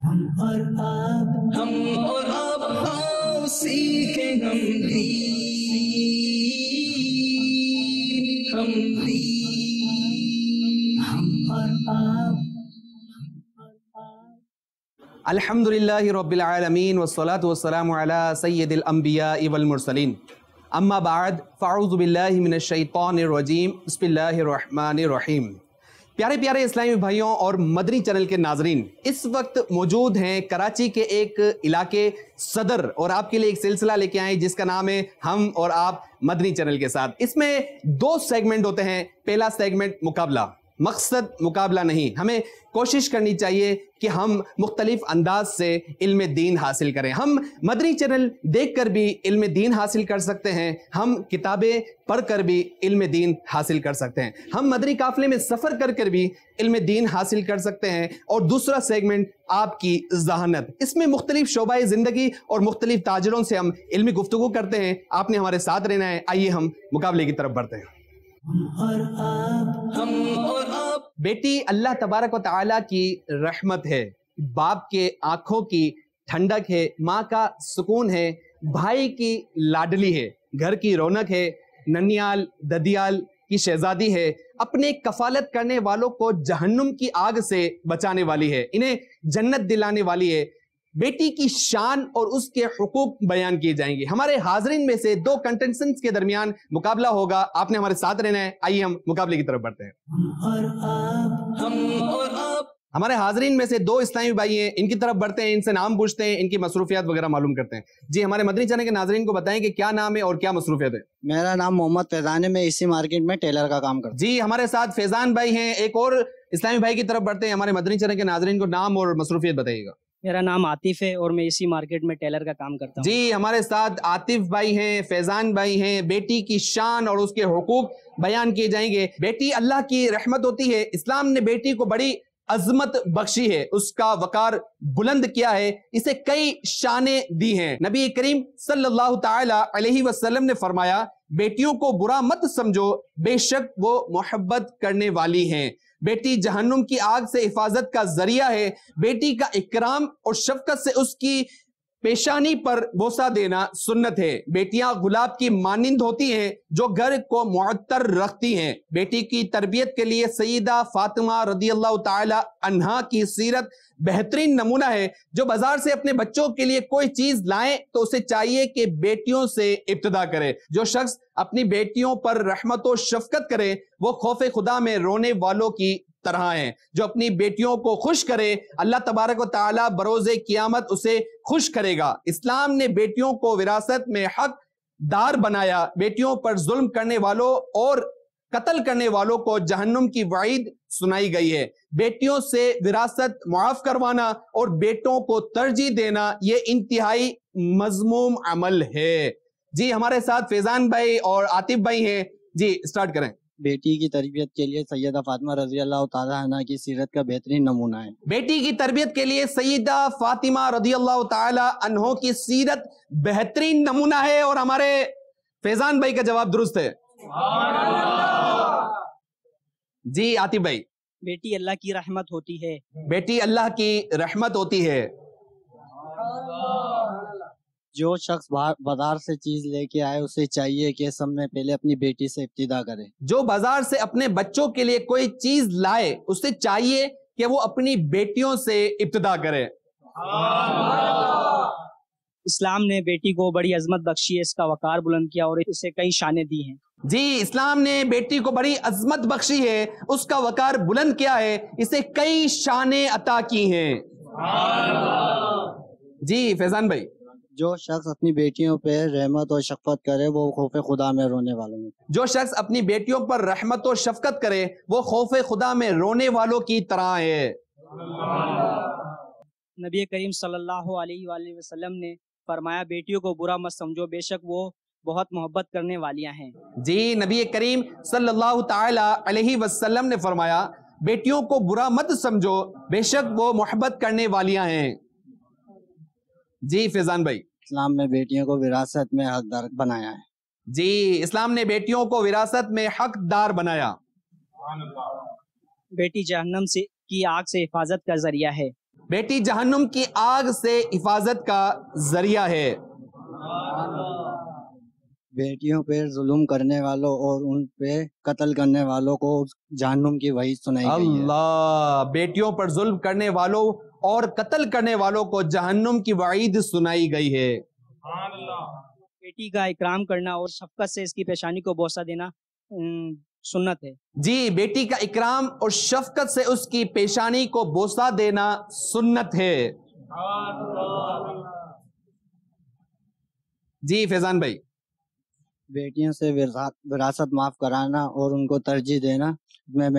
हम और आप आओ सीखें अल्हम्दुलिल्लाहि रब्बिल आलमीन वस्सलातु वस्सलामु अला सय्यिदिल अंबियाइ वल मुरसलीन अम्मा बाद फ़अऊज़ु बिल्लाहि मिनश शैतानिर रजीम बिस्मिल्लाहिर रहमानिर रहीम। प्यारे प्यारे इस्लामी भाइयों और मदनी चैनल के नाजरीन, इस वक्त मौजूद हैं कराची के एक इलाके सदर और आपके लिए एक सिलसिला लेके आए जिसका नाम है हम और आप मदनी चैनल के साथ। इसमें दो सेगमेंट होते हैं। पहला सेगमेंट मुकाबला, मकसद मुकाबला नहीं, हमें कोशिश करनी चाहिए कि हम मुख्तलिफ अंदाज से इल्म दीन हासिल करें। हम मदनी चैनल देखकर भी इल्म दीन हासिल कर सकते हैं, हम किताबें पढ़कर भी इल्म दीन हासिल कर सकते हैं, हम मदनी काफिले में सफ़र कर भी इल्म दीन हासिल कर सकते हैं। और दूसरा सेगमेंट आपकी ज़हानत, इसमें मुख्तलिफ शोबाए ज़िंदगी और मुख्तलिफ ताजरों से हम इल्मी गुफ्तगू करते हैं। आपने हमारे साथ रहना है। आइए हम मुकाबले की तरफ बढ़ते हैं। हम और आप। बेटी अल्लाह तबारक व तआला की रहमत है, बाप के आंखों की ठंडक है, माँ का सुकून है, भाई की लाडली है, घर की रौनक है, ननियाल ददियाल की शहजादी है, अपने कफालत करने वालों को जहन्नुम की आग से बचाने वाली है, इन्हें जन्नत दिलाने वाली है। बेटी की शान और उसके हुकूक बयान किए जाएंगे। हमारे हाजरीन में से दो कंटेस्टेंट्स के दरमियान मुकाबला होगा। आपने हमारे साथ रहना है। आइए हम मुकाबले की तरफ बढ़ते हैं। हम और आप। हमारे हाजरीन में से दो इस्लामी भाई हैं, इनकी तरफ बढ़ते हैं, इनसे नाम पूछते हैं, इनकी मसरूफियात वगैरह मालूम करते हैं। जी, हमारे मदनी चैनल के नाजरीन को बताएं कि क्या नाम है और क्या मसरूफियत है। मेरा नाम मोहम्मद फैजान है, मैं इसी मार्केट में टेलर का काम करता हूँ। जी, हमारे साथ फैजान भाई हैं। एक और इस्लामी भाई की तरफ बढ़ते हैं। हमारे मदनी चैनल के नाजरीन को नाम और मसरूफियत बताइएगा। मेरा नाम आतिफ है और मैं इसी मार्केट में टेलर का काम करता हूँ। जी, हमारे साथ आतिफ भाई हैं, फैजान भाई हैं। बेटी की शान और उसके हुकूक बयान किए जाएंगे। बेटी अल्लाह की रहमत होती है। इस्लाम ने बेटी को बड़ी अजमत बख्शी है, उसका वकार बुलंद किया है, इसे कई शाने दी हैं। नबी करीम सल्लल्लाहु ताला अलैहि वसल्लम ने फरमाया, बेटियों को बुरा मत समझो, बेशक वो मोहब्बत करने वाली हैं। बेटी जहन्नुम की आग से हिफाजत का जरिया है। बेटी का इकराम और शफकत से उसकी पेशानी पर बोसा देना सुन्नत है। बेटियां गुलाब की मानिंद होती हैं जो घर को मुअत्तर रखती हैं। बेटी की तरबियत के लिए सईदा फातिमा रदियल्लाहु ताला अन्हा की सीरत बेहतरीन नमूना है। जो बाजार से अपने बच्चों के लिए कोई चीज लाएं तो उसे चाहिए कि बेटियों से इब्तिदा करे। जो शख्स अपनी बेटियों पर रहमत और शफकत करे वो खौफ खुदा में रोने वालों की तरह हैं। जो अपनी बेटियों को खुश करे अल्लाह तबारक व तआला बरोज़े क़यामत उसे खुश करेगा। इस्लाम ने बेटियों को विरासत में हकदार बनाया। बेटियों पर जुल्म करने वालों और कत्ल करने वालों को जहन्नुम की वईद सुनाई गई है। बेटियों से विरासत मुआफ करवाना और बेटों को तरजीह देना ये इंतहाई मज़मूम अमल है। जी, हमारे साथ फैजान भाई और आतिफ भाई हैं। जी, स्टार्ट करें। बेटी की तरबियत के लिए सैयदा फातिमा रजी अल्लाह ताला अन्हा की सीरत का बेहतरीन नमूना है। बेटी की तरबियत के लिए सैयदा फातिमा रदियल्लाहु ताला अन्हा की सीरत बेहतरीन नमूना है। और हमारे फैजान भाई का जवाब दुरुस्त है। जी, आतिफ भाई। बेटी अल्लाह की रहमत होती है। बेटी अल्लाह की रहमत होती है। जो शख्स बाजार से चीज लेके आए उसे चाहिए कि सबसे पहले अपनी बेटी से इब्तिदा करे। जो बाजार से अपने बच्चों के लिए कोई चीज लाए उसे चाहिए कि वो अपनी बेटियों से इब्तिदा करे। इस्लाम ने बेटी को बड़ी अजमत बख्शी है, इसका वकार बुलंद किया और इसे कई शाने दी हैं। जी, इस्लाम ने बेटी को बड़ी अजमत बख्शी है, उसका वकार बुलंद किया है, इसे कई शाने अता की हैं। जी, फैजान भाई। जो शख्स अपनी बेटियों पे रहमत और शफकत करे वो खौफ खुदा में रोने वालों में। जो शख्स अपनी बेटियों पर रहमत और शफकत करे वो खौफ खुदा में रोने वालों की तरह है। नबी करीम सल्लल्लाहु अलैहि वसल्लम ने फरमाया, बेटियों को बुरा मत समझो, बेशक वो बहुत मोहब्बत करने वालियां हैं। जी, नबी करीम सल्लल्लाहु ताला अलैहि वसल्लम ने फरमाया, बेटियों को बुरा मत समझो, बेशक वो मोहब्बत करने वालियां हैं। जी, फैजान भाई। इस्लाम में बेटियों को विरासत में हकदार बनाया है। जी, इस्लाम ने बेटियों को विरासत में हकदार बनाया। बेटी जहन्नम से की आग से हिफाजत का जरिया है। बेटी जहन्नुम की आग से हिफाजत का जरिया है। बेटियों पे जुल्म करने वालों और उन पे कत्ल करने वालों को जहन्नुम की वही सुनाई गई है। अल्लाह, बेटियों पर जुल्म करने वालों और कत्ल करने वालों को जहन्नुम की वईद सुनाई गई है। बेटी का इकराम करना और शफकत से इसकी पेशानी को बोसा देना सुन्नत है। जी, बेटी का इकराम और शफकत से उसकी पेशानी को बोसा देना सुन्नत है। जी फैजान भाई। बेटियों से विरासत माफ कराना और उनको तरजीह देना में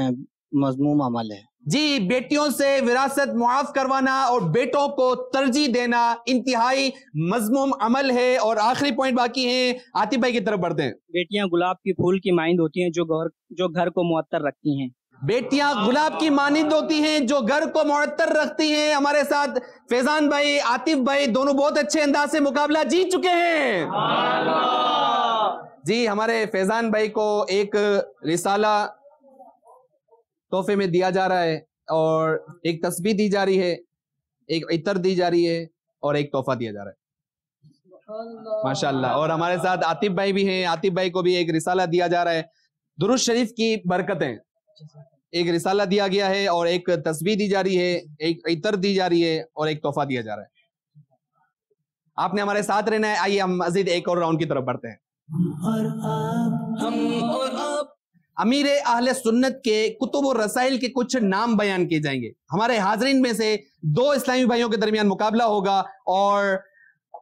मज़मूम अमल है। जी, बेटियों से विरासत मुआफ करवाना और बेटों को तरजीह देना इंतहाई मज़मूम अमल है। और आखिरी पॉइंट बाकी है, आतिफ भाई की तरफ बढ़ते हैं। बेटियां गुलाब की फूल की माइंद होती हैं जो घर को मुअत्तर रखती हैं। बेटियां गुलाब की मानिंद होती हैं जो घर को मुअत्तर रखती हैं। हमारे साथ फैजान भाई, आतिफ भाई दोनों बहुत अच्छे अंदाज से मुकाबला जीत चुके हैं। जी, हमारे फैजान भाई को एक रिसाला तोहफे में दिया जा रहा है और एक तस्बीह दी जा रही है, एक इतर दी जा रही है और एक तोहफा दिया जा रहा है माशाल्लाह। और हमारे साथ आतिफ भाई भी हैं, आतिफ भाई को भी एक रिसाला दिया जा रहा है। दुरूद शरीफ की बरकतें, एक रिसाला दिया गया है और एक तस्बीह दी जा रही है, एक इतर दी जा रही है और एक तोहफा दिया जा रहा है। आपने हमारे साथ रहना है। आइए हम मजीद एक और राउंड की तरफ बढ़ते हैं। और आप, हम और आप। अमीर अहले सुन्नत के कुतुब और रसाइल के कुछ नाम बयान किए जाएंगे। हमारे हाजरीन में से दो इस्लामी भाइयों के दरमियान मुकाबला होगा और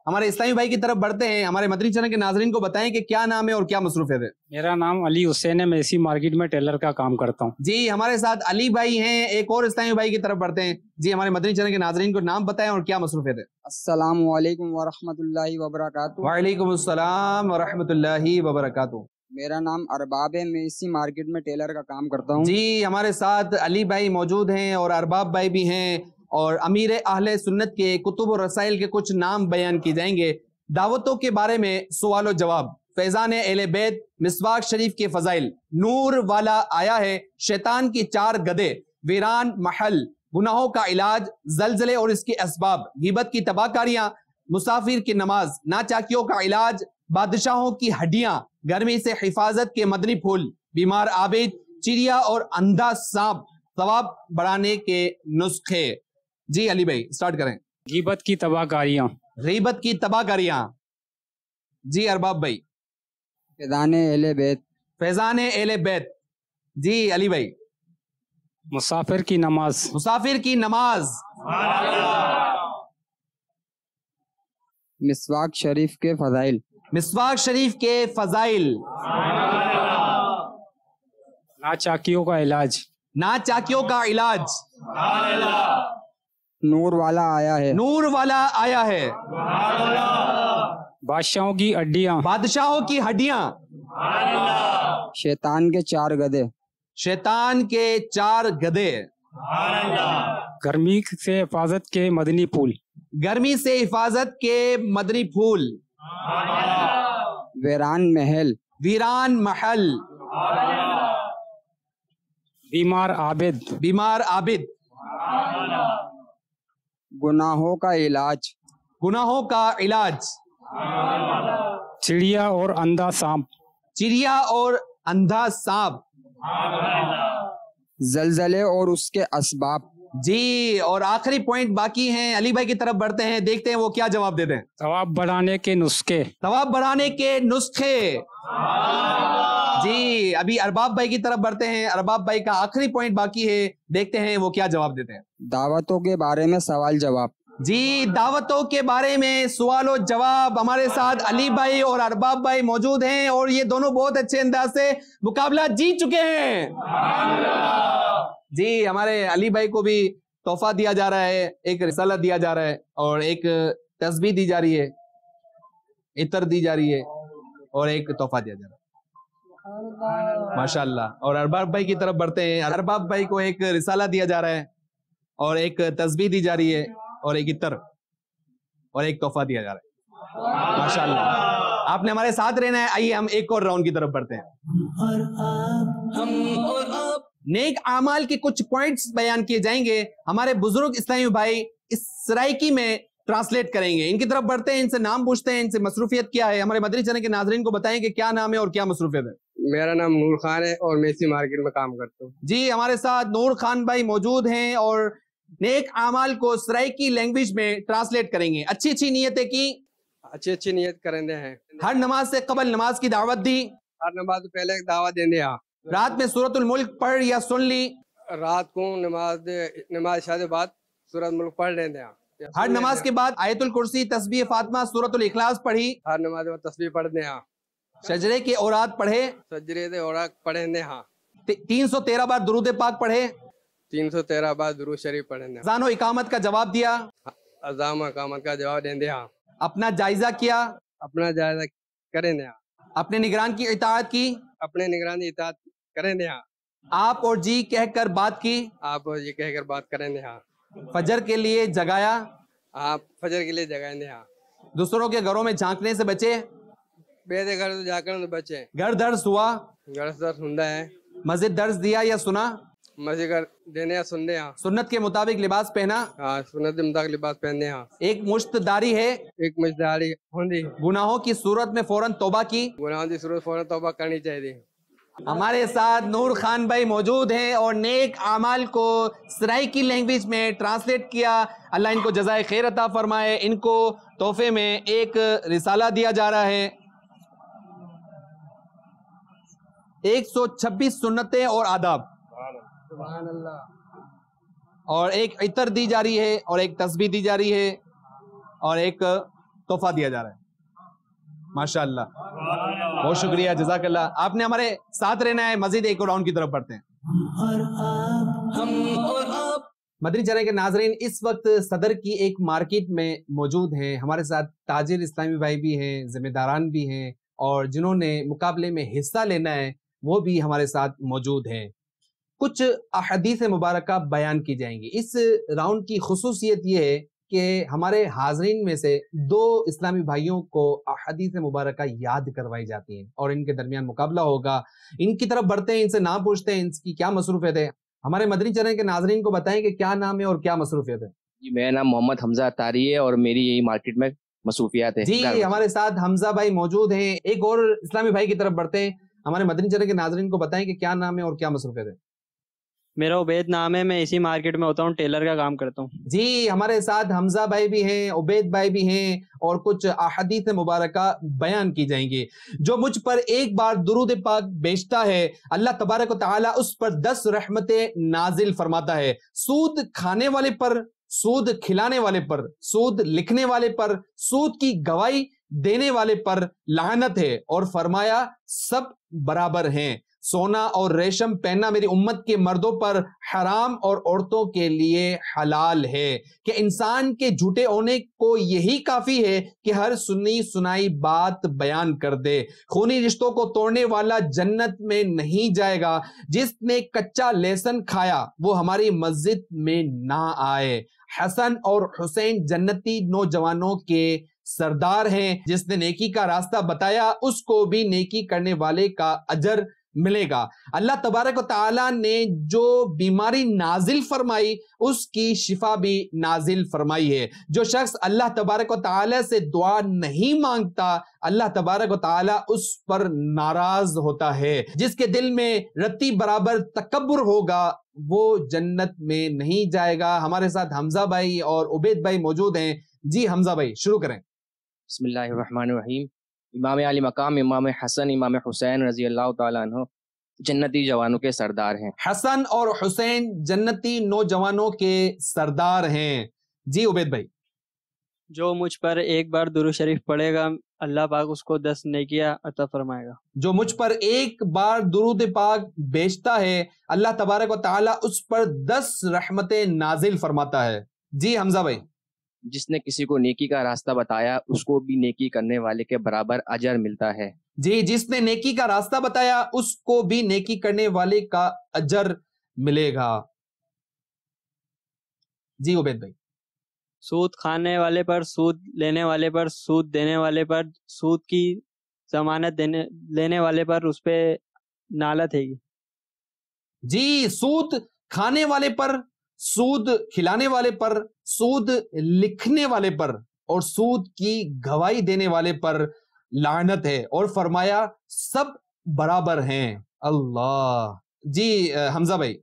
हमारे इस्लामी भाई की तरफ बढ़ते हैं। हमारे मदनी चैनल के नाजरीन को बताएं कि क्या नाम है और क्या मसरूफियत है। मेरा नाम अली हुसैन है, मैं इसी मार्केट में टेलर का काम करता हूँ। जी, हमारे साथ अली भाई हैं। एक और इस्लामी भाई की तरफ बढ़ते हैं। जी, हमारे मदनी चैनल के नाजरीन को नाम बताएं और क्या मसरूफियत है। अस्सलामु अलैकुम व रहमतुल्लाहि व बरकातुहू। वालेकुम अस्सलाम व रहमतुल्लाहि व बरकातुहू। मेरा नाम अरबाब है, मैं इसी मार्केट में टेलर का काम करता हूँ। जी, हमारे साथ अली भाई मौजूद हैं और अरबाब भाई भी हैं और अमीर अहले सुन्नत के कुतुब और रसाइल के कुछ नाम बयान किए जाएंगे। दावतों के बारे में सवाल और जवाब, फैजान अहले बैत, मिसवाक शरीफ के फजाइल, नूर वाला आया है, शैतान की चार गदे, वीरान महल, गुनाहों का इलाज, जलजले और इसके असबाब, गिबत की तबाहकारियां, मुसाफिर की नमाज, नाचाकियों का इलाज, बादशाहों की हड्डियां, गर्मी से हिफाजत के मदनी फूल, बीमार आबिद, चिड़िया और अंधा सांप, सवाब बढ़ाने के नुस्खे। जी अली भाई स्टार्ट करें। गिबत की तबाहकारियां, गीबत की तबाहकारियां। जी अरबाब भाई। फैज़ान अहले बैत, फैजान अहले बैत। जी अली भाई। मुसाफिर की नमाज, मुसाफिर की नमाज। मिसवाक शरीफ के फजाइल, मिसवाक शरीफ के फजाइल, नाचाकियों का इलाज, नाचाकियों का इलाज, नूर वाला आया है, नूर वाला आया है, बादशाहों की हड्डियां, बादशाहों की हड्डियां, शैतान के चार गधे, शैतान के चार गधे, गर्मी से हिफाजत के मदनी फूल, गर्मी से हिफाजत के मदनी फूल, वीरान महल, वीरान महल, बीमार आबिद, बीमार आबिद, गुनाहों का इलाज, गुनाहों का इलाज, चिड़िया और अंधा सांप, चिड़िया और अंधा सांप, जलजले और उसके असबाब। जी, और आखिरी पॉइंट बाकी हैं। अली भाई की तरफ बढ़ते हैं, देखते हैं वो क्या जवाब देते हैं। सवाब बढ़ाने के नुस्खे, सवाब बढ़ाने के नुस्खे। जी, अभी अरबाब भाई की तरफ बढ़ते हैं। अरबाब भाई का आखिरी पॉइंट बाकी है, देखते हैं वो क्या जवाब देते हैं। दावतों के बारे में सवाल जवाब। जी, दावतों के बारे में सवाल और जवाब। हमारे साथ अली भाई और अरबाब भाई मौजूद हैं और ये दोनों बहुत अच्छे अंदाज से मुकाबला जीत चुके हैं। जी, हमारे अली भाई को भी तोहफा दिया जा रहा है, एक रिसाला दिया जा रहा है और एक तस्बीह दी जा रही है, इतर दी जा रही है और एक तोहफा दिया जा रहा है माशाल्लाह। और अरबाब भाई की तरफ बढ़ते हैं। अरबाब भाई को एक रिसाला दिया जा रहा है और एक तस्बीह दी जा रही है और एक इतर और एक तोहफा दिया जा रहा है माशाल्लाह। आपने हमारे साथ रहना है। आइए हम एक और राउंड की तरफ बढ़ते हैं। और आप, हम और आप। नेक आमाल के कुछ पॉइंट्स बयान किए जाएंगे, हमारे बुजुर्ग इस्लामी भाई इस सराइकी में ट्रांसलेट करेंगे। इनकी तरफ बढ़ते हैं, इनसे नाम पूछते हैं, इनसे मसरूफियत क्या है। हमारे मदरी चैनल के नाजरीन को बताएं कि क्या नाम है और क्या मसरूफियत है। मेरा नाम नूर खान है और मैं इसी मार्केट में काम करता हूँ। जी, हमारे साथ नूर खान भाई मौजूद हैं और नेक आमाल को सराइकी लैंग्वेज में ट्रांसलेट करेंगे। अच्छी अच्छी नीयतें की, अच्छी अच्छी नियत करेंदे हैं। हर नमाज से कबल नमाज की दावत दी, हर नमाज से पहले एक दावा देंदे हैं। रात में सूरतुल मुल्क पढ़ या सुन ली, रात को नमाज इशा के बाद सूरत मुल्क पढ़ लेंदे हैं। हर नमाज के बाद आयतुल कुर्सी, तस्बीह फातिमा, सूरतुल इखलास पढ़ी, हर नमाज में तस्बीह पढ़ते हैं, शजरे के औरात पढ़े, सजरे दे और पढ़ेंदे हैं, 313 बार दुरूद पाक पढ़े, 313 बार दुरूद शरीफ पढ़ेंदे हैं, अज़ान व इकामत का जवाब दिया, अज़ान व इकामत का जवाब देंदे हैं, अपना जायजा किया, अपना जायजा करेंदे हैं, अपने निगरान की इताअत की, अपने निगरानी इताअत करेंदे हैं, आप और जी कहकर बात की, आप ये कहकर बात करेंदे हैं, फजर के लिए जगाया, आप फजर के लिए जगाएंदे हैं, दूसरों के घरों में झांकने से बचे, बेदे घर तो जाकर तो बचे, घर दर्ज हुआ, घर से सुनता है, मस्जिद दर्ज दिया या सुना, मस्जिद घर देने या सुनने हैं, सुन्नत के मुताबिक लिबास पहना, हाँ सुन्नत के मुताबिक लिबास पहनने हैं, एक मुश्त दाढ़ी है, एक मजदारी होंदी, गुनाहों की सूरत में फौरन तौबा की। गुनाहों की सूरत फौरन तौबा करनी चाहिए। हमारे साथ नूर खान भाई मौजूद हैं और नेक आमाल को सराइकी लैंग्वेज में ट्रांसलेट किया। अल्लाह इनको जज़ाए खैर अता फरमाए। इनको तोहफे में एक रिसाला दिया जा रहा है, 126 सुन्नतें और आदाब, सुभान अल्लाह। और एक इतर दी जा रही है और एक तस्बीह दी जा रही है और एक तोहफा दिया जा रहा है। माशाअल्लाह, बहुत शुक्रिया, जज़ाकल्लाह। आपने हमारे साथ रहना है। मजीद एक राउंड की तरफ बढ़ते हैं। हम और आप मदरी चैनल के नाजरीन, इस वक्त सदर की एक मार्केट में मौजूद हैं। हमारे साथ ताजिर इस्लामी भाई भी हैं, जिम्मेदारान भी हैं, और जिन्होंने मुकाबले में हिस्सा लेना है वो भी हमारे साथ मौजूद हैं। कुछ अहदीस मुबारका बयान की जाएंगी। इस राउंड की खुसूसियत ये है कि हमारे हाजरीन में से 2 इस्लामी भाइयों को अहदीस मुबारका याद करवाई जाती हैं और इनके दरमियान मुकाबला होगा। इनकी तरफ बढ़ते हैं, इनसे नाम पूछते हैं, इनकी क्या मसरूफियत है। हमारे मदनी चैनल के नाजरीन को बताएं कि क्या नाम है और क्या मसरूफियत है। जी, मेरा नाम मोहम्मद हमजा अतारी है और मेरी यही मार्केट में मसरूफियात है। जी, हमारे साथ हमजा भाई मौजूद हैं। एक और इस्लामी भाई की तरफ बढ़ते हैं। हमारे मदनी चैनल के नाजरीन को बताएं कि क्या नाम है और क्या मसरूफियत है। मेरा उबैद नाम है, मैं इसी मार्केट में होता हूँ, टेलर का काम करता हूँ। जी, हमारे साथ हमजा भाई भी हैं, उबैद भाई भी हैं, और कुछ अहदीस मुबारका बयान की जाएंगी। जो मुझ पर एक बार दुरूद पाक बेचता है, अल्लाह तबारक व तआला उस पर 10 रहमतें नाजिल फरमाता है। सूद खाने वाले पर, सूद खिलाने वाले पर, सूद लिखने वाले पर, सूद की गवाही देने वाले पर लानत है, और फरमाया सब बराबर हैं। सोना और रेशम पहनना मेरी उम्मत के मर्दों पर हराम और औरतों के लिए हलाल है। कि इंसान के झूठे होने को यही काफी है कि हर सुनी सुनाई बात बयान कर दे। खूनी रिश्तों को तोड़ने वाला जन्नत में नहीं जाएगा। जिसने कच्चा लहसुन खाया वो हमारी मस्जिद में ना आए। हसन और हुसैन जन्नती नौजवानों के सरदार हैं। जिसने नेकी का रास्ता बताया उसको भी नेकी करने वाले का अजर मिलेगा। अल्लाह तबारक व तआला ने जो बीमारी नाजिल फरमाई उसकी शिफा भी नाजिल फरमाई है। जो शख्स अल्लाह तबारक व तआला से दुआ नहीं मांगता, अल्लाह तबारक व तआला उस पर नाराज होता है। जिसके दिल में रत्ती बराबर तकब्बुर होगा वो जन्नत में नहीं जाएगा। हमारे साथ हमजा भाई और उबैद भाई मौजूद हैं। जी हमजा भाई, शुरू करें। बिस्मिल्लाहिर्रहमानिर्रहीम। इमाम आली मकाम इमाम हसन इमाम हुसैन रजी अल्लाह तआला अन्हु जन्नती जवानों के सरदार हैं। हसन और हुसैन जन्नती नौजवानों के सरदार हैं। जी उबैद भाई। जो मुझ पर एक बार दुरूद शरीफ पढ़ेगा अल्लाह पाक उसको 10 नेकियां अता फरमाएगा। जो मुझ पर एक बार दुरूद पाक बेचता है अल्लाह तबारक व तआला उस पर 10 रहमतें नाजिल फरमाता है। जी हमजा भाई। जिसने किसी को नेकी का रास्ता बताया उसको भी नेकी करने वाले के बराबर अजर मिलता है। जी, जिसने नेकी का रास्ता बताया उसको भी नेकी करने वाले का अजर मिलेगा। जी उबैद भाई। सूद खाने वाले पर, सूद लेने वाले पर, सूद देने वाले पर, सूद की जमानत लेने वाले पर उस पे नालत हैगी। جی سود کھانے والے پر، سود کھلانے والے پر، سود لکھنے والے پر اور سود کی گواہی دینے والے پر لعنت ہے، اور فرمایا سب برابر ہیں۔ اللہ جی حمزہ بھائی۔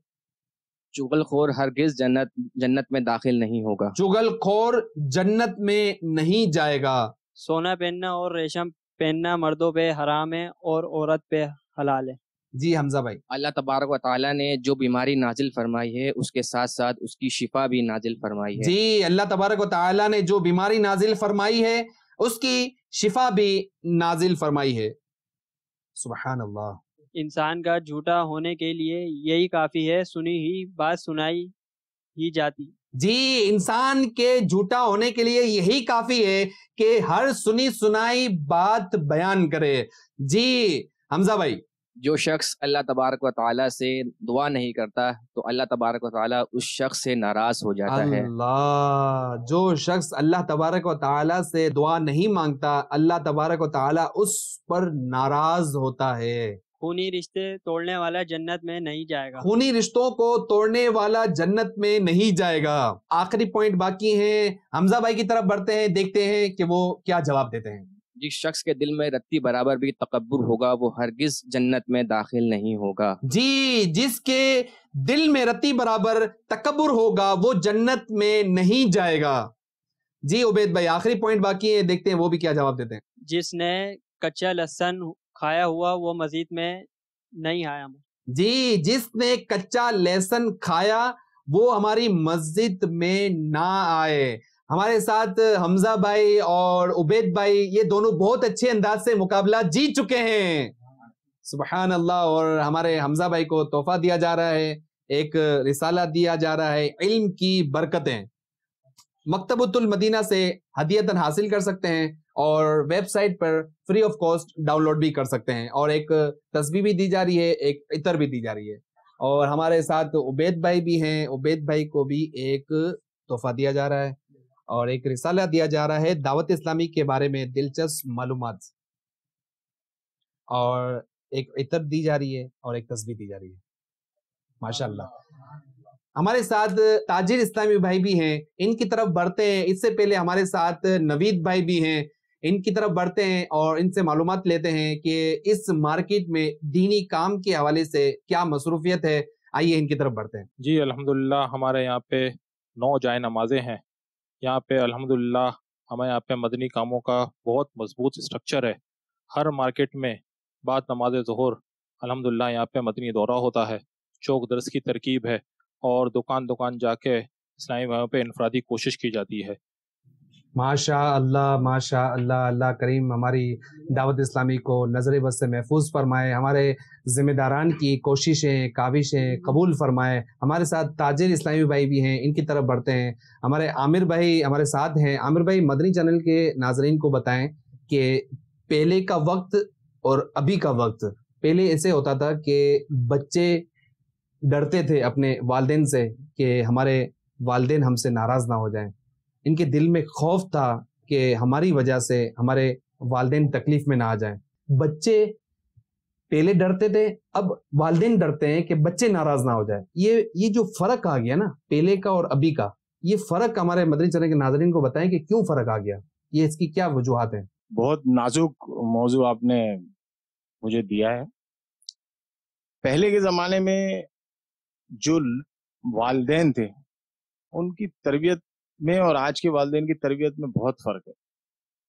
چغل خور ہرگز جنت میں داخل نہیں ہوگا۔ چغل خور جنت میں نہیں جائے گا۔ سونا پہننا اور ریشم پہننا مردوں پہ حرام ہے اور عورت پہ حلال ہے۔ جی حمزہ بھائی۔ اللہ تبارک و تعالیٰ نے جو بیماری نازل فرمائی ہے اس کے ساتھ ساتھ اس کی شفا بھی نازل فرمائی ہے۔ جی اللہ تبارک و تعالیٰ نے جو بیماری نازل فرمائی ہے اس کی شفا بھی نازل فرمائی ہے۔ سبحان اللہ۔ انسان کا جھوٹا ہونے کے لیے یہی کافی ہے، سنی ہی بات سنائی ہی جاتی۔ جی انسان کے جھوٹا ہونے کے لیے یہی کافی ہے کہ ہر سنی سنائی بات بیان کرے۔ جی حمزہ بھائی۔ جو شخص اللہ تبارک و تعالیٰ سے دعا نہیں کرتا تو اللہ تبارک و تعالیٰ اس شخص سے ناراض ہو جاتا ہے۔ اللہ، جو شخص اللہ تبارک و تعالیٰ سے دعا نہیں مانگتا اللہ تبارک و تعالیٰ اس پر ناراض ہوتا ہے۔ خونی رشتے توڑنے والا جنت میں نہیں جائے گا۔ خونی رشتوں کو توڑنے والا جنت میں نہیں جائے گا۔ آخری پوائنٹ باقی ہیں، حمزہ بھائی کی طرف بڑھتے ہیں، دیکھتے ہیں کہ وہ کیا جواب دیتے ہیں۔ جس شخص کے دل میں رتی برابر بھی تکبر ہوگا وہ ہرگز جنت میں داخل نہیں ہوگا۔ جی جس کے دل میں رتی برابر تکبر ہوگا وہ جنت میں نہیں جائے گا۔ جی عبید بھائی آخری پوائنٹ باقی ہے، دیکھتے ہیں وہ بھی کیا جواب دیتے ہیں۔ جس نے کچا لہسن کھایا ہوا وہ مسجد میں نہیں آیا۔ جی جس نے کچا لہسن کھایا وہ ہماری مسجد میں نہ آئے۔ ہمارے ساتھ حمزہ بھائی اور عبید بھائی یہ دونوں بہت اچھے انداز سے مقابلہ جیت چکے ہیں، سبحان اللہ۔ اور ہمارے حمزہ بھائی کو تحفہ دیا جا رہا ہے، ایک رسالہ دیا جا رہا ہے، علم کی برکتیں مکتبۃ المدینہ سے ہدیتاً حاصل کر سکتے ہیں اور ویب سائٹ پر free of cost download بھی کر سکتے ہیں، اور ایک تسبیح بھی دی جا رہی ہے، ایک عطر بھی دی جا رہی ہے۔ اور ہمارے ساتھ عبید بھائی بھی ہیں، عبید بھائی کو بھی ایک تحفہ دیا جا رہا ہے اور ایک رسالہ دیا جا رہا ہے دعوت اسلامی کے بارے میں دلچسپ معلومات، اور ایک عطر دی جا رہی ہے اور ایک تسبیح دی جا رہی ہے، ماشاءاللہ۔ ہمارے ساتھ تاجر اسلامی بھائی بھی ہیں، ان کی طرف بڑھتے ہیں۔ اس سے پہلے ہمارے ساتھ نوید بھائی بھی ہیں، ان کی طرف بڑھتے ہیں اور ان سے معلومات لیتے ہیں کہ اس مارکیٹ میں دینی کام کے حوالے سے کیا مصروفیت ہے۔ آئیے ان کی طرف بڑھتے ہیں۔ جی الحمدللہ ہمارے یہاں پہ 9 جائے نمازیں ہیں۔ یہاں پہ الحمدللہ ہمیں یہاں پہ مدنی کاموں کا بہت مضبوط اسٹرکچر ہے۔ ہر مارکیٹ میں بعد نماز ظہر الحمدللہ یہاں پہ مدنی دورہ ہوتا ہے، چوک درس کی ترکیب ہے، اور دکان دکان جا کے اسلامی بھائیوں پہ انفرادی کوشش کی جاتی ہے۔ ماشاء اللہ ماشاء اللہ، اللہ کریم ہماری دعوت اسلامی کو نظر بد سے محفوظ فرمائے، ہمارے ذمہ داران کی کوششیں کاوشیں قبول فرمائے۔ ہمارے ساتھ تاجر اسلامی بھائی بھی ہیں، ان کی طرف بڑھتے ہیں۔ ہمارے عامر بھائی ہمارے ساتھ ہیں۔ عامر بھائی مدنی چینل کے ناظرین کو بتائیں کہ پہلے کا وقت اور ابھی کا وقت، پہلے ایسے ہوتا تھا کہ بچے ڈرتے تھے اپنے والدین سے کہ ہمارے والدین ہم سے ناراض نہ ہو جائیں، ان کے دل میں خوف تھا کہ ہماری وجہ سے ہمارے والدین تکلیف میں نہ آ جائیں۔ بچے پہلے ڈرتے تھے، اب والدین ڈرتے ہیں کہ بچے ناراض نہ ہو جائیں۔ یہ جو فرق آ گیا نا پہلے کا اور ابھی کا، یہ فرق ہمارے مدنی چینل کے ناظرین کو بتائیں کہ کیوں فرق آ گیا، یہ اس کی کیا وجوہات ہیں؟ بہت نازک موضوع آپ نے مجھے دیا ہے۔ پہلے کے زمانے میں جو والدین تھے ان کی تربیت میں اور آج کے والدین کی تربیت میں بہت فرق ہے۔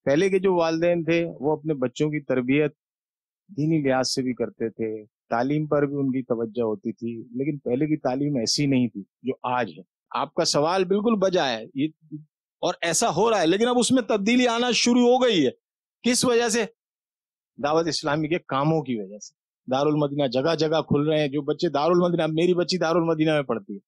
پہلے کے جو والدین تھے وہ اپنے بچوں کی تربیت دینی لحاظ سے بھی کرتے تھے، تعلیم پر بھی ان کی توجہ ہوتی تھی، لیکن پہلے کی تعلیم ایسی نہیں تھی جو آج ہے۔ آپ کا سوال بالکل بجا ہے، یہ اور ایسا ہو رہا ہے، لیکن اب اس میں تبدیلی آنا شروع ہو گئی ہے۔ کس وجہ سے؟ دعوت اسلامی کے کاموں کی وجہ سے۔ دارالمدینہ جگہ جگہ کھل رہے ہیں، جو بچے دارالمدینہ، میری بچی دارالمدینہ میں پڑھتی ہے،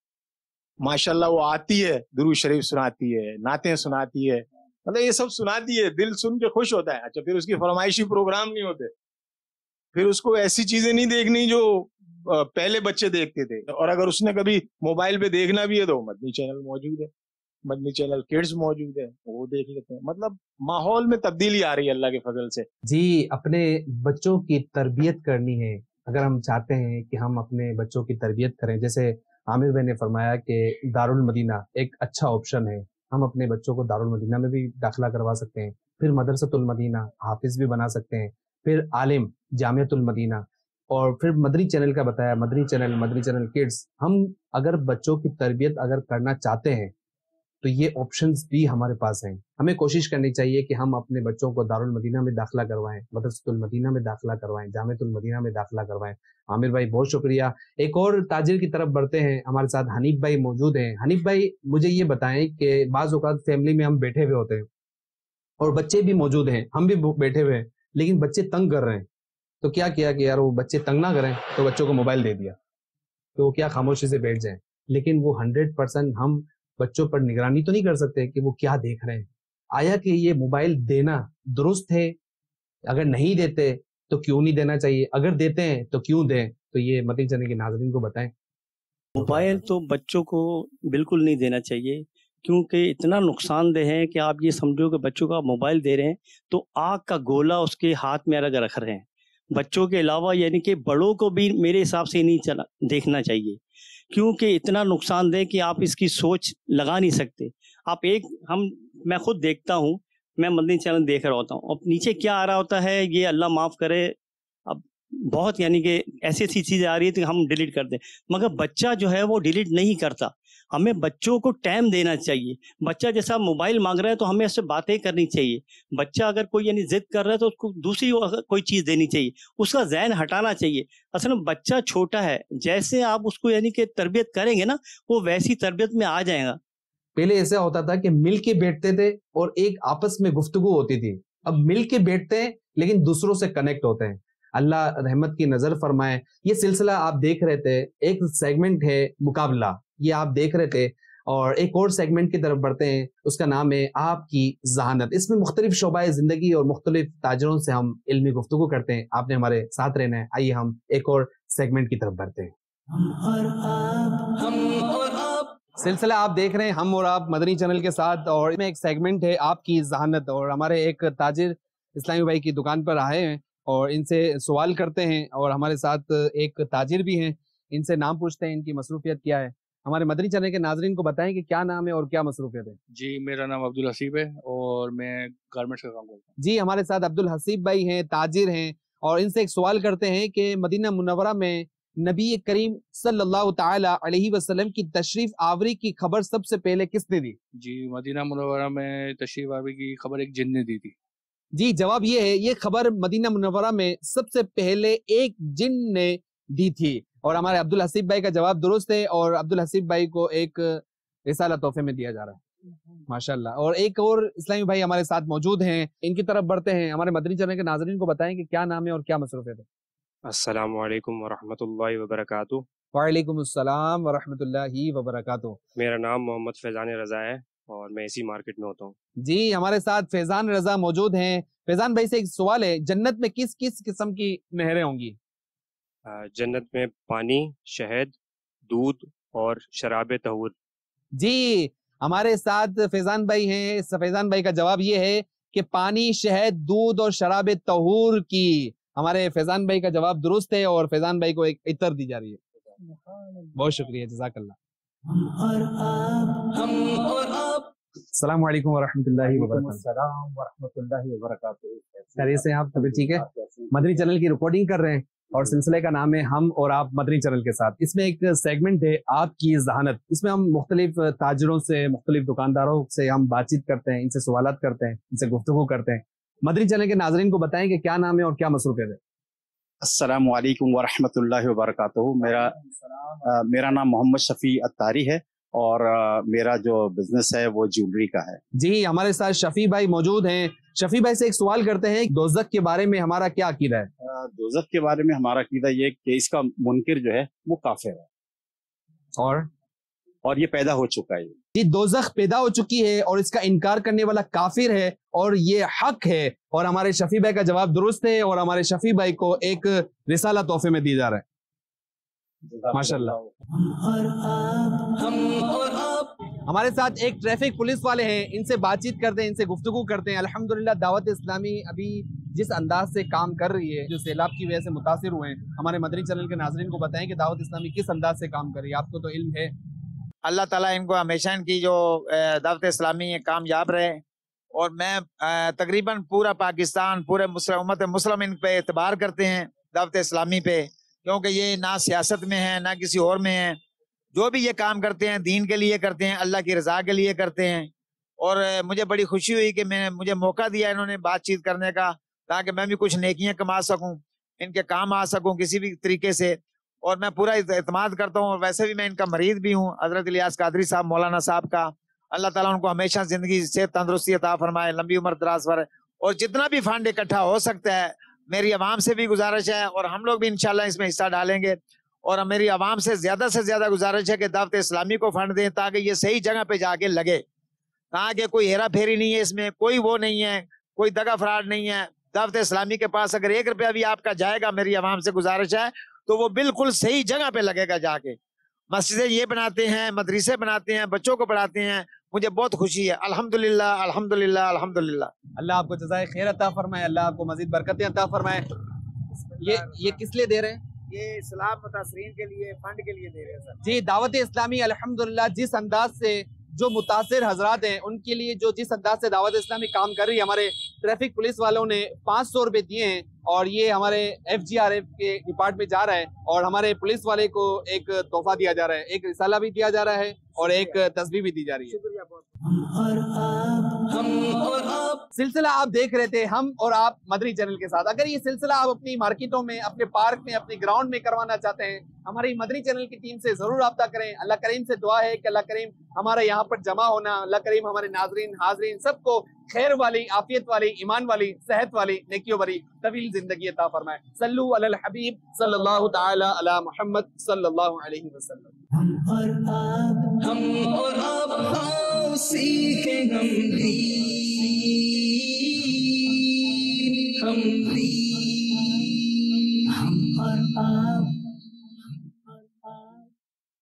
ماشاءاللہ وہ آتی ہے، درود شریف سناتی ہے، نعتیں سناتی ہے، مطلب یہ سب سناتی ہے، دل سن کے خوش ہوتا ہے۔ اچھا پھر اس کی فرمائشی پروگرام نہیں ہوتے، پھر اس کو ایسی چیزیں نہیں دیکھنی جو پہلے بچے دیکھتے تھے، اور اگر اس نے کبھی موبائل پہ دیکھنا بھی ہے تو مدنی چینل موجود ہے، مدنی چینل کڈز موجود ہے، وہ دیکھ لیتے ہیں۔ مطلب ماحول میں تبدیلی آ رہی ہے اللہ کے فضل سے۔ جی اپنے بچوں کی تربیت کرنی ہے، اگر ہم چاہتے ہیں کہ ہم اپنے بچوں کی تربیت کریں، جیسے عامر بھائی نے فرمایا کہ دارالمدینہ ایک اچھا آپشن ہے، ہم اپنے بچوں کو دارالمدینہ میں بھی داخلہ کروا سکتے ہیں، پھر مدرسۃ المدینہ حافظ بھی بنا سکتے ہیں، پھر عالم جامعۃ المدینہ، اور پھر مدری چینل کا بتایا، مدری چینل کڈس۔ ہم اگر بچوں کی تربیت اگر کرنا چاہتے ہیں تو یہ آپشنز بھی ہمارے پاس ہیں۔ ہمیں کوشش کرنی چاہیے کہ ہم اپنے بچوں کو دارالمدینہ میں داخلہ کروائیں، مدرسۃ المدینہ میں داخلہ کروائیں، جامعۃ المدینہ میں داخلہ کروائیں۔ عامر بھائی بہت شکریہ۔ ایک اور تاجر کی طرف بڑھتے ہیں، ہمارے ساتھ حنیف بھائی موجود ہیں۔ حنیف بھائی مجھے یہ بتائیں کہ بعض اوقات فیملی میں ہم بیٹھے ہوئے ہوتے ہیں اور بچے بھی موجود ہیں، ہم بھی بیٹھے ہوئے ہیں، لیکن بچے تنگ کر رہے ہیں، تو کیا کیا کہ یار وہ بچے تنگ نہ کریں تو بچوں کو موبائل دے دیا تو وہ کیا خاموشی سے بیٹھ جائیں، لیکن وہ 100% ہم بچوں پر نگرانی تو نہیں کر سکتے کہ وہ کیا دیکھ رہے ہیں۔ آیا کہ یہ موبائل دینا درست ہے؟ اگر نہیں دیتے تو کیوں نہیں دینا چاہیے؟ اگر دیتے ہیں تو کیوں دیں؟ تو یہ مدنی چینل کے ناظرین کو بتائیں۔ موبائل تو بچوں کو بالکل نہیں دینا چاہیے، کیونکہ اتنا نقصان دہ ہے کہ آپ یہ سمجھو کہ بچوں کا موبائل دے رہے ہیں تو آگ کا گولا اس کے ہاتھ میں الگ رکھ رہے ہیں۔ بچوں کے علاوہ یعنی کہ بڑوں کو بھی میرے حساب سے نہیں دیکھنا چاہیے، کیونکہ اتنا نقصان دہ کہ آپ اس کی سوچ لگا نہیں سکتے۔ آپ میں خود دیکھتا ہوں، میں مدنی چینل دیکھ رہا ہوتا ہوں، اب نیچے کیا آ رہا ہوتا ہے یہ اللہ معاف کرے، اب بہت یعنی کہ ایسی چیزیں آ رہی ہے کہ ہم ڈیلیٹ کر دیں، مگر بچہ جو ہے وہ ڈیلیٹ نہیں کرتا۔ ہمیں بچوں کو ٹائم دینا چاہیے۔ بچہ جیسا موبائل مانگ رہا ہے تو ہمیں اس سے باتیں کرنی چاہیے۔ بچہ اگر کوئی یعنی ضد کر رہا ہے تو اس کو دوسری کوئی چیز دینی چاہیے، اس کا ذہن ہٹانا چاہیے۔ اصل میں بچہ چھوٹا ہے، جیسے آپ اس کو یعنی کہ تربیت کریں گے نا وہ ویسی تربیت میں آ جائے گا۔ پہلے ایسا ہوتا تھا کہ مل کے بیٹھتے تھے اور ایک آپس میں گفتگو ہوتی تھی، اب مل کے بیٹھتے ہیں لیکن دوسروں سے کنیکٹ ہوتے ہیں۔ اللہ رحمت کی نظر فرمائے۔ یہ سلسلہ آپ دیکھ رہے تھے، ایک سیگمنٹ ہے مقابلہ، یہ آپ دیکھ رہے تھے، اور ایک اور سیگمنٹ کی طرف بڑھتے ہیں، اس کا نام ہے آپ کی ذہانت۔ اس میں مختلف شعبۂ زندگی اور مختلف تاجروں سے ہم علمی گفتگو کرتے ہیں۔ آپ نے ہمارے ساتھ رہنا ہے۔ آئیے ہم ایک اور سیگمنٹ کی طرف بڑھتے ہیں۔ ہم اور آپ سلسلہ آپ دیکھ رہے ہیں ہم اور آپ مدنی چینل کے ساتھ، اور اس میں ایک سیگمنٹ ہے آپ کی ذہانت، اور ہمارے ایک تاجر اسلامی بھائی کی دکان پر آئے ہیں اور ان سے سوال کرتے ہیں، اور ہمارے ساتھ ایک تاجر بھی ہیں، ان سے نام پوچھتے ہیں ان کی مصروفیت کیا ہے۔ ہمارے مدنی چینل کے ناظرین کو بتائیں کہ کیا نام ہے اور کیا مصروفیت ہے۔ جی میرا نام عبدالحسیب ہے اور میں گارمنٹس کا کام کرتا ہوں۔ جی ہمارے ساتھ عبدالحسیب بھائی ہیں، تاجر ہیں، اور ان سے ایک سوال کرتے ہیں کہ مدینہ منورہ میں نبی کریم صلی اللہ تعالی علیہ وسلم کی تشریف آوری کی خبر سب سے پہلے کس نے دی؟ جی مدینہ منورہ میں تشریف آوری کی خبر ایک جن نے دی تھی۔ جی جواب یہ ہے، یہ خبر مدینہ منورہ میں سب سے پہلے ایک جن نے دی تھی، اور ہمارے عبدالحسیب بھائی کا جواب درست ہے، اور عبدالحسیب بھائی کو ایک رسالہ تحفے میں دیا جا رہا ہے ماشاءاللہ۔ اور ایک اور اسلامی بھائی ہمارے ساتھ موجود ہیں، ان کی طرف بڑھتے ہیں۔ ہمارے مدنی چینل کے ناظرین کو بتائیں کہ کیا نام ہے اور کیا مصروفیت ہے۔ السلام علیکم ورحمۃ اللہ وبرکاتہ۔ وعلیکم السلام ورحمۃ اللہ وبرکاتہ۔ میرا نام محمد فیضان رضا ہے اور میں اسی مارکیٹ میں ہوتا ہوں۔ جی ہمارے ساتھ فیضان رضا موجود ہیں۔ فیضان بھائی سے ایک سوال ہے، جنت میں کس کس قسم کی نہریں ہوں گی؟ جنت میں پانی، شہد، دودھ اور شراب طہور۔ جی ہمارے ساتھ فیضان بھائی ہیں، فیضان بھائی کا جواب یہ ہے کہ پانی، شہد، دودھ اور شراب طہور کی۔ ہمارے فیضان بھائی کا جواب درست ہے، اور فیضان بھائی کو ایک عطر دی جا رہی ہے۔ بہت شکریہ، جزاک اللہ۔ ہم اور آپ السلام علیکم ورحمۃ اللہ وبرکاتہ۔ السلام ورحمۃ اللہ وبرکاتہ۔ خیریت سے آپ طبیعت ٹھیک ہے؟ مدنی چینل کی ریکارڈنگ کر رہے ہیں، اور سلسلے کا نام ہے ہم اور آپ مدنی چینل کے ساتھ۔ اس میں ایک سیگمنٹ ہے آپ کی ذہانت، اس میں ہم مختلف تاجروں سے، مختلف دکانداروں سے ہم بات چیت کرتے ہیں، ان سے سوالات کرتے ہیں، ان سے گفتگو کرتے ہیں۔ مدنی چینل کے ناظرین کو بتائیں کہ کیا نام ہے اور کیا مصروفیت ہے۔ السلام علیکم ورحمۃ اللہ وبرکاتہ۔ میرا نام محمد شفیع اتاری ہے، اور میرا جو بزنس ہے وہ جیولری کا ہے۔ جی ہمارے ساتھ شفیع بھائی موجود ہیں۔ شفیع بھائی سے ایک سوال کرتے ہیں، دوزخ کے بارے میں ہمارا کیا عقیدہ ہے؟ دوزخ کے بارے میں ہمارا عقیدہ یہ کہ اس کا منکر جو ہے وہ کافر ہے، اور یہ پیدا ہو چکا ہے۔ جی دوزخ پیدا ہو چکی ہے اور اس کا انکار کرنے والا کافر ہے، اور یہ حق ہے، اور ہمارے شفیع بھائی کا جواب درست ہے، اور ہمارے شفیع بھائی کو ایک رسالہ تحفے میں دی جا رہا ہے ماشاءاللہ۔ ہم اور آپ ہمارے ساتھ ایک ٹریفک پولیس والے ہیں، ان سے بات چیت کرتے ہیں، ان سے گفتگو کرتے ہیں۔ الحمدللہ دعوت اسلامی ابھی جس انداز سے کام کر رہی ہے، جو سیلاب کی وجہ سے متاثر ہوئے ہیں، ہمارے مدنی چینل کے ناظرین کو بتائیں کہ دعوت اسلامی کس انداز سے کام کر رہی ہے، آپ کو تو علم ہے۔ اللہ تعالیٰ ان کو ہمیشہ ان کی جو دعوت اسلامی ہے کامیاب رہے، اور میں تقریباً پورا پاکستان، پورے امت مسلم ان پہ اعتبار کرتے ہیں دعوت اسلامی پہ، کیونکہ یہ نہ سیاست میں ہے نہ کسی اور میں ہے، جو بھی یہ کام کرتے ہیں دین کے لیے کرتے ہیں، اللہ کی رضا کے لیے کرتے ہیں۔ اور مجھے بڑی خوشی ہوئی کہ مجھے موقع دیا انہوں نے بات چیت کرنے کا، تاکہ میں بھی کچھ نیکیاں کما سکوں، ان کے کام آ سکوں کسی بھی طریقے سے، اور میں پورا اعتماد کرتا ہوں۔ اور ویسے بھی میں ان کا مرید بھی ہوں، حضرت الیاس قادری صاحب مولانا صاحب کا، اللہ تعالیٰ ان کو ہمیشہ زندگی سے تندرستی عطا فرمائے، لمبی عمر دراز فرمائے۔ اور جتنا بھی فنڈ اکٹھا ہو سکتا ہے، میری عوام سے بھی گزارش ہے، اور ہم لوگ بھی انشاءاللہ اس میں حصہ ڈالیں گے، اور میری عوام سے زیادہ گزارش ہے کہ دعوت اسلامی کو فنڈ دیں، تاکہ یہ صحیح جگہ پہ جا کے لگے، تاکہ کوئی ہیرا پھیری نہیں ہے اس میں، کوئی وہ نہیں ہے، کوئی دگا فراڈ نہیں ہے۔ دعوت اسلامی کے پاس اگر 1 روپیہ بھی آپ کا جائے گا، میری عوام سے گزارش ہے، تو وہ بالکل صحیح جگہ پہ لگے گا جا کے۔ مسجدیں یہ بناتے ہیں، مدرسے بناتے ہیں، بچوں کو پڑھاتے ہیں، مجھے بہت خوشی ہے۔ الحمدللہ الحمدللہ الحمدللہ۔ اللہ آپ کو جزائے خیر عطا فرمائے، اللہ آپ کو مزید برکتیں عطا فرمائے۔ یہ کس لیے دے رہے ہیں؟ یہ اسلام متاثرین کے لیے، فنڈ کے لیے دے رہے ہیں سر۔ جی، دعوت اسلامی الحمدللہ جس انداز سے جو متاثر حضرات ہیں ان کے لیے جس انداز سے دعوت اسلامی کام کر رہی ہے، ہمارے ٹریفک پولیس والوں نے 500 روپے دیے ہیں، اور یہ ہمارے FGRF کے ڈپارٹ میں جا رہا ہے، اور ہمارے پولیس والے کو ایک تحفہ دیا جا رہا ہے، ایک رسالہ بھی دیا جا رہا ہے، اور ایک تسبیح بھی دی جا رہی ہے۔ ہم اور آپ سلسلہ آپ دیکھ رہے تھے ہم اور آپ مدنی چینل کے ساتھ۔ اگر یہ سلسلہ آپ اپنی مارکیٹوں میں، اپنے پارک میں، اپنے گراؤنڈ میں کروانا چاہتے ہیں، ہماری مدنی چینل کی ٹیم سے ضرور رابطہ کریں۔ اللہ کریم سے دعا ہے کہ اللہ کریم ہمارے یہاں پر جمع ہونا، اللہ کریم ہمارے ناظرین حاضرین سب کو خیر والی، عافیت والی، ایمان والی، صحت والی، نیکیوں والی طویل زندگی عطا فرمائے۔ صلو علی الحبیب صلی اللہ تعالی علی محمد صلی اللہ علیہ وسلم۔ ہم اور آپ آؤ سیکھیں ہم دین